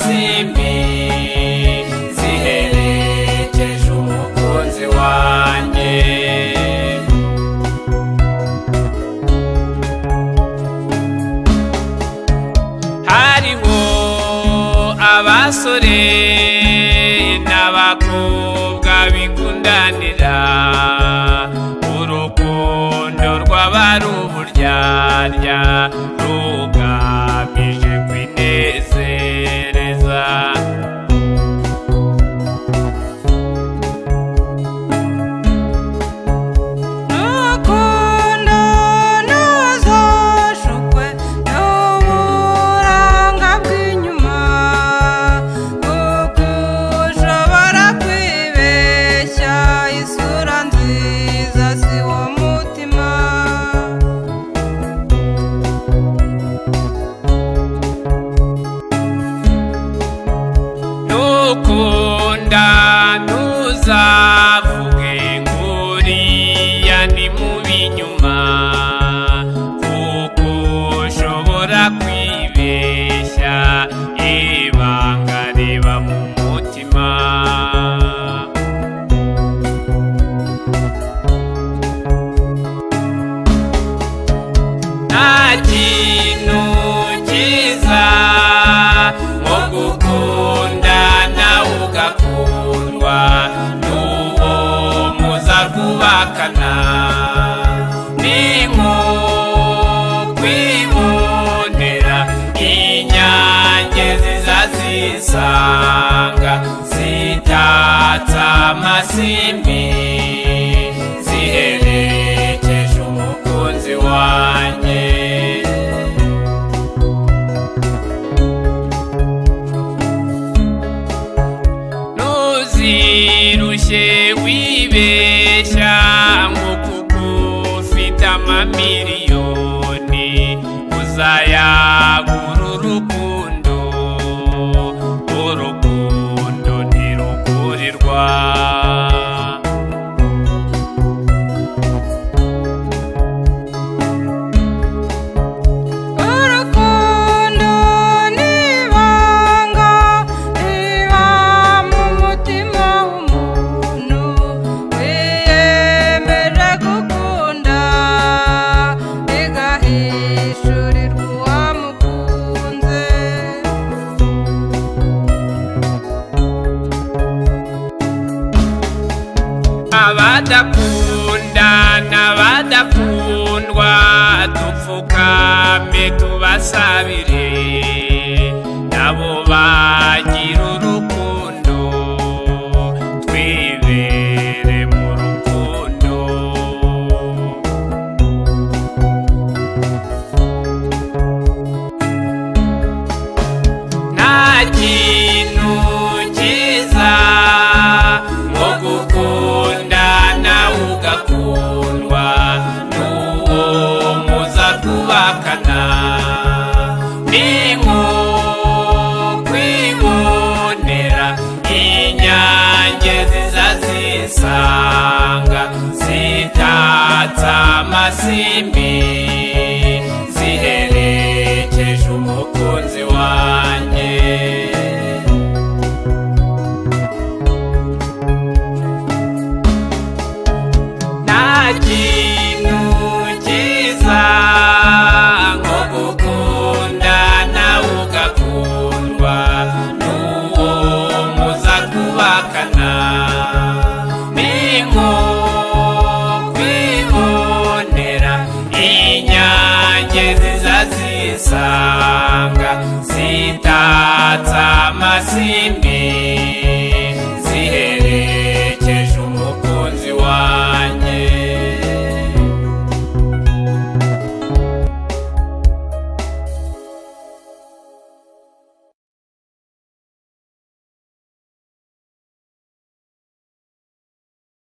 amasimbi ziherekeje umukunzi wanjye. Hariho abasore n'abakobwa bikundanira, urukundo rw'abari uburyarya rugamije kwinezereza. Rukundo ntuzashukwe n'uburanga bw'inyuma, kuko ushobora kwibeshya isura nziza si wo mutima. Nukunda ntuzavuge nguriya ni mubi inyuma, kuko ushobora kwibeshya ibanga riba mu mutima. Nta kintu cyiza nko gukunda nawe ugakundwa n'uwo muza kubakana. Ni nko kwibonera inyange ziza zisanga zitatse amasimbi ziherekeje umukunzi wanjye. Ntuzirushye wibeshya ngo kuko ufite amamiliyoni uzayagura urukundo. Urukundo ntirugurirwa. Urukundo ni ibanga riba mu mutima w'umuntu wiyemeje gukunda, rigahishurirwa uwamukunze. Abadakunda n'abadakundwa dupfukame tubasabire, nabo bagira urukundo twibere mu rukundo. Nta kintu cyiza nko gukunda nawe ugakundwa n'uwo muza kubakana. Ni nko kwibonera inyange ziza zisanga zitatse amasimbi ziherekeje umukunzi wanjye. Nta kintu cyiza nko gukunda nawe ugakundwa n'uwo muza kubakana. Ni nko kwibonera inyange ziza zisanga zitatse amasimbi